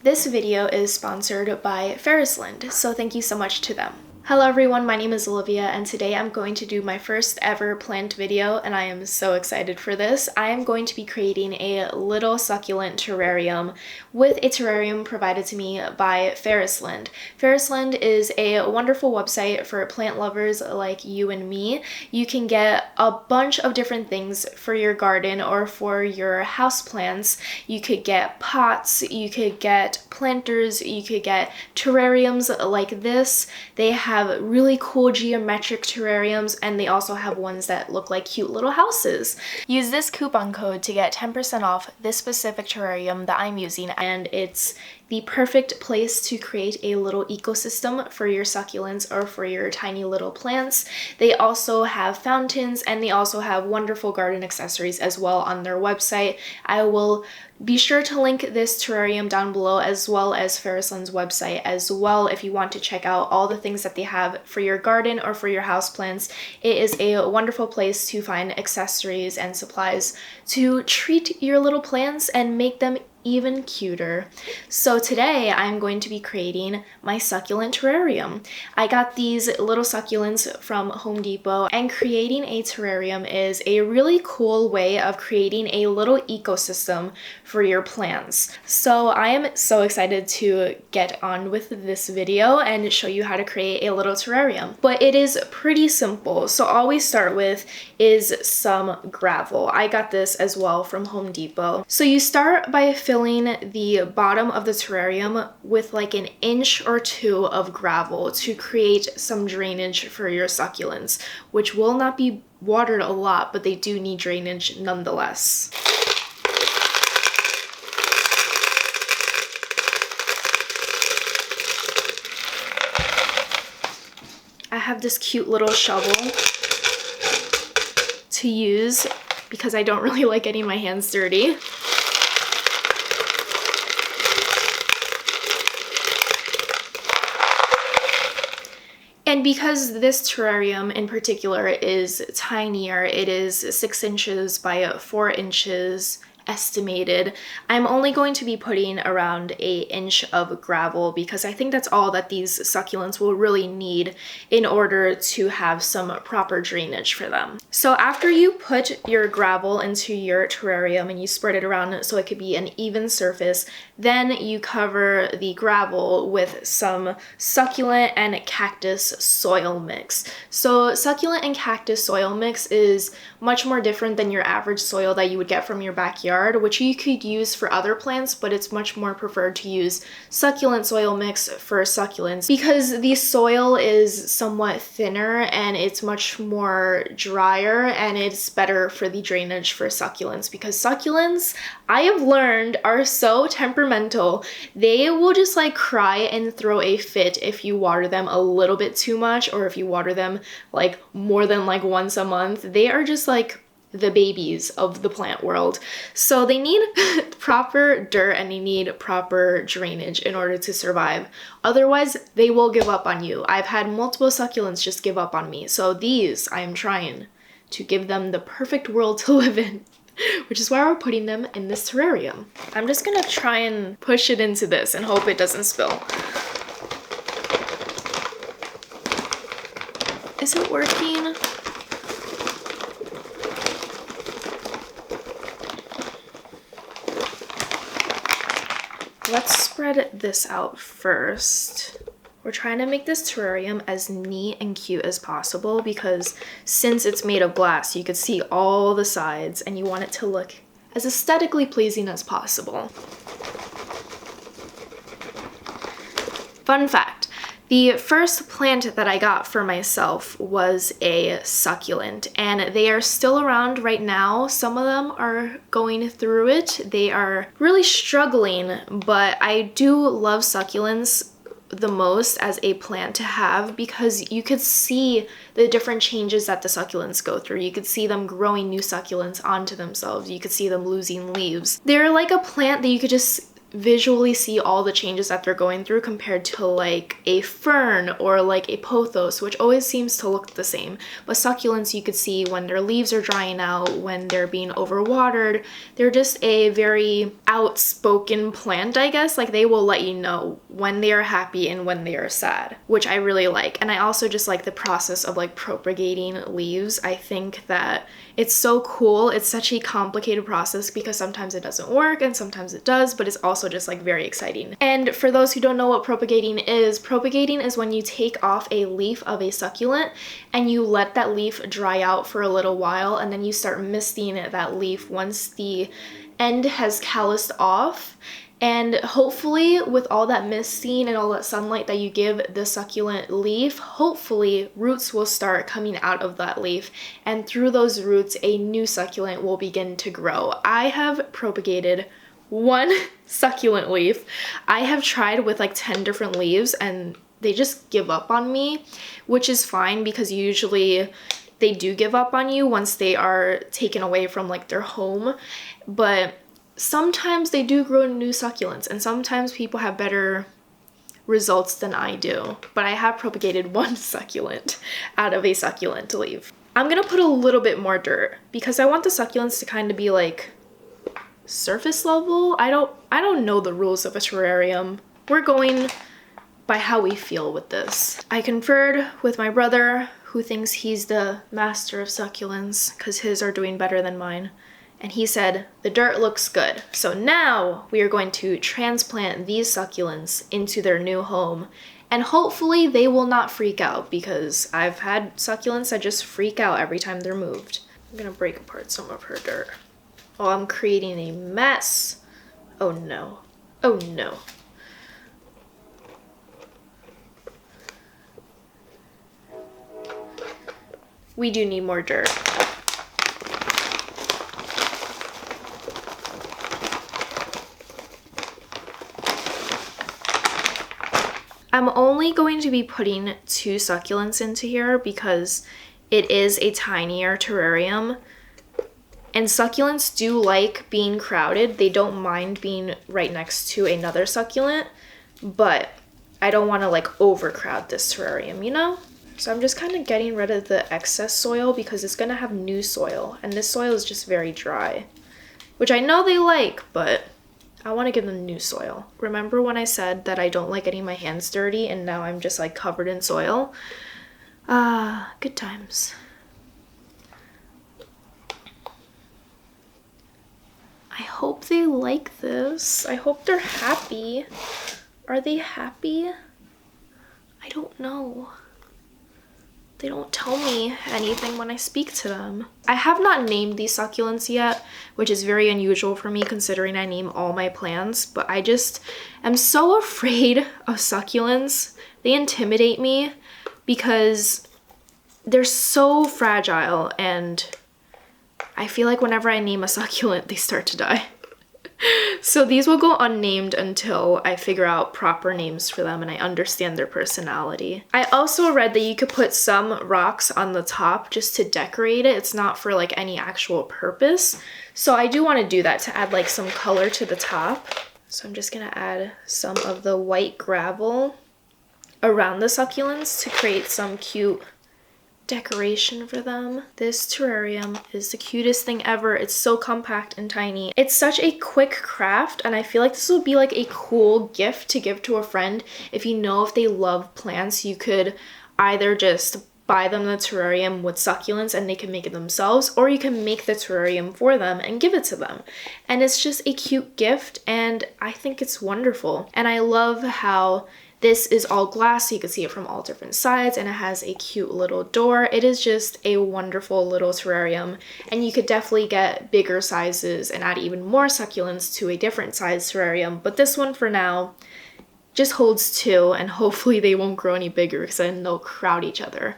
This video is sponsored by FERRISLAND, so thank you so much to them. Hello everyone, my name is Olivia and today I'm going to do my first ever plant video and I am so excited for this. I am going to be creating a little succulent terrarium with a terrarium provided to me by FERRISLAND. FERRISLAND is a wonderful website for plant lovers like you and me. You can get a bunch of different things for your garden or for your houseplants. You could get pots, you could get planters, you could get terrariums like this. They have really cool geometric terrariums and they also have ones that look like cute little houses. Use this coupon code to get 10% off this specific terrarium that I'm using, and it's the perfect place to create a little ecosystem for your succulents or for your tiny little plants. They also have fountains and they also have wonderful garden accessories as well on their website. I will be sure to link this terrarium down below as well as FERRISLAND'S website as well if you want to check out all the things that they have for your garden or for your houseplants. It is a wonderful place to find accessories and supplies to treat your little plants and make them even cuter. So today I'm going to be creating my succulent terrarium. I got these little succulents from Home Depot, and creating a terrarium is a really cool way of creating a little ecosystem for your plants. So I am so excited to get on with this video and show you how to create a little terrarium. But it is pretty simple. So all we start with is some gravel. I got this as well from Home Depot. So you start by filling the bottom of the terrarium with like an inch or two of gravel to create some drainage for your succulents, which will not be watered a lot, but they do need drainage nonetheless. I have this cute little shovel to use because I don't really like getting my hands dirty. And because this terrarium in particular is tinier, it is 6 inches by 4 inches estimated, I'm only going to be putting around an inch of gravel because I think that's all that these succulents will really need in order to have some proper drainage for them. So after you put your gravel into your terrarium and you spread it around so it could be an even surface, then you cover the gravel with some succulent and cactus soil mix. So succulent and cactus soil mix is much more different than your average soil that you would get from your backyard, which you could use for other plants, but it's much more preferred to use succulent soil mix for succulents because the soil is somewhat thinner and it's much more drier and it's better for the drainage for succulents because succulents, I have learned, are so temperamental. They will just like cry and throw a fit if you water them a little bit too much or if you water them like more than like once a month. They are just like the babies of the plant world. So they need proper dirt and they need proper drainage in order to survive. Otherwise, they will give up on you. I've had multiple succulents just give up on me. So these, I am trying to give them the perfect world to live in, which is why we're putting them in this terrarium. I'm just gonna try and push it into this and hope it doesn't spill. Is it working? Let's spread this out first. We're trying to make this terrarium as neat and cute as possible because since it's made of glass, you could see all the sides and you want it to look as aesthetically pleasing as possible. Fun fact, the first plant that I got for myself was a succulent and they are still around right now. Some of them are going through it. They are really struggling, but I do love succulents the most as a plant to have because you could see the different changes that the succulents go through. You could see them growing new succulents onto themselves. You could see them losing leaves. They're like a plant that you could just visually see all the changes that they're going through compared to like a fern or like a pothos, which always seems to look the same. But succulents, you could see when their leaves are drying out, when they're being overwatered. They're just a very outspoken plant, I guess. Like they will let you know when they are happy and when they are sad, which I really like. And I also just like the process of like propagating leaves. I think that it's so cool. It's such a complicated process because sometimes it doesn't work and sometimes it does, but it's also just like very exciting. And for those who don't know what propagating is when you take off a leaf of a succulent and you let that leaf dry out for a little while, and then you start misting that leaf once the end has calloused off. And hopefully with all that misting and all that sunlight that you give the succulent leaf, hopefully roots will start coming out of that leaf. And through those roots, a new succulent will begin to grow. I have propagated one succulent leaf. I have tried with like 10 different leaves and they just give up on me, which is fine because usually they do give up on you once they are taken away from like their home. But sometimes they do grow new succulents and sometimes people have better results than I do. But I have propagated one succulent out of a succulent leaf. I'm gonna put a little bit more dirt because I want the succulents to kind of be like surface level. I don't know the rules of a terrarium. We're going by how we feel with this. I conferred with my brother, who thinks he's the master of succulents because his are doing better than mine. And he said, the dirt looks good. So now we are going to transplant these succulents into their new home. And hopefully they will not freak out because I've had succulents that just freak out every time they're moved. I'm gonna break apart some of her dirt. Oh, I'm creating a mess. Oh no. Oh no. We do need more dirt. I'm only going to be putting 2 succulents into here because it is a tinier terrarium. And succulents do like being crowded. They don't mind being right next to another succulent, but I don't want to like overcrowd this terrarium, you know? So I'm just kind of getting rid of the excess soil because it's going to have new soil. And this soil is just very dry, which I know they like, but I want to give them new soil. Remember when I said that I don't like getting my hands dirty and now I'm just like covered in soil? Good times. I hope they like this. I hope they're happy. Are they happy? I don't know. They don't tell me anything when I speak to them. I have not named these succulents yet, which is very unusual for me considering I name all my plants, but I just am so afraid of succulents. They intimidate me because they're so fragile and I feel like whenever I name a succulent, they start to die. So these will go unnamed until I figure out proper names for them and I understand their personality. I also read that you could put some rocks on the top just to decorate it. It's not for like any actual purpose. So I do want to do that to add like some color to the top. So I'm just gonna add some of the white gravel around the succulents to create some cute decoration for them. This terrarium is the cutest thing ever. It's so compact and tiny. It's such a quick craft and I feel like this would be like a cool gift to give to a friend. If you know if they love plants, you could either just buy them the terrarium with succulents and they can make it themselves, or you can make the terrarium for them and give it to them. And it's just a cute gift and I think it's wonderful. And I love how this is all glass, so you can see it from all different sides, and it has a cute little door. It is just a wonderful little terrarium, and you could definitely get bigger sizes and add even more succulents to a different size terrarium, but this one for now just holds 2, and hopefully they won't grow any bigger because then they'll crowd each other.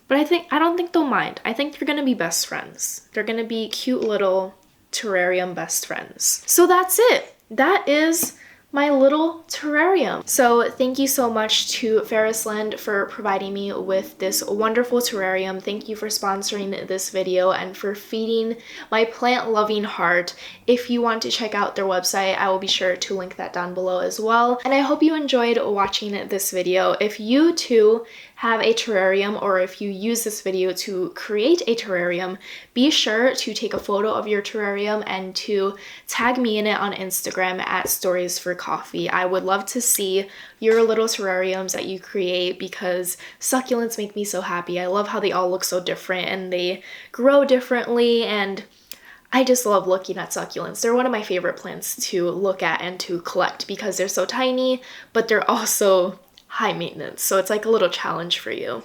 But I don't think they'll mind. I think they're gonna be best friends. They're gonna be cute little terrarium best friends. So that's it. That is my little terrarium. So thank you so much to FERRISLAND for providing me with this wonderful terrarium. Thank you for sponsoring this video and for feeding my plant-loving heart. If you want to check out their website, I will be sure to link that down below as well. And I hope you enjoyed watching this video. If you too have a terrarium, or if you use this video to create a terrarium, be sure to take a photo of your terrarium and to tag me in it on Instagram at StoriesForCoffee. I would love to see your little terrariums that you create because succulents make me so happy. I love how they all look so different and they grow differently, and I just love looking at succulents. They're one of my favorite plants to look at and to collect because they're so tiny, but they're also high maintenance, so it's like a little challenge for you.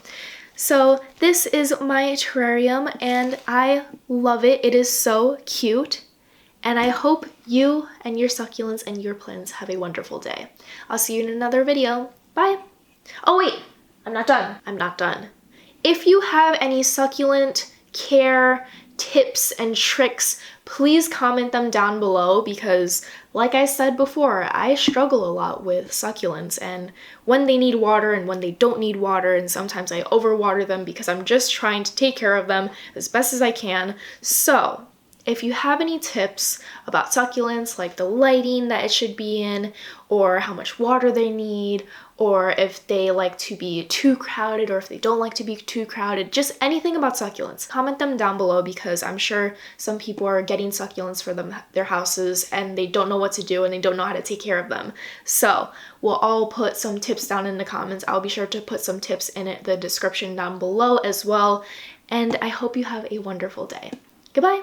So this is my terrarium and I love it. It is so cute, and I hope you and your succulents and your plants have a wonderful day. I'll see you in another video. Bye. Oh wait, I'm not done. I'm not done. If you have any succulent care tips and tricks, please comment them down below because, like I said before, I struggle a lot with succulents and when they need water and when they don't need water, and sometimes I overwater them because I'm just trying to take care of them as best as I can. So if you have any tips about succulents, like the lighting that it should be in, or how much water they need, or if they like to be too crowded, or if they don't like to be too crowded, just anything about succulents, comment them down below because I'm sure some people are getting succulents for their houses and they don't know what to do and they don't know how to take care of them. So we'll all put some tips down in the comments. I'll be sure to put some tips in the description down below as well. And I hope you have a wonderful day. Goodbye.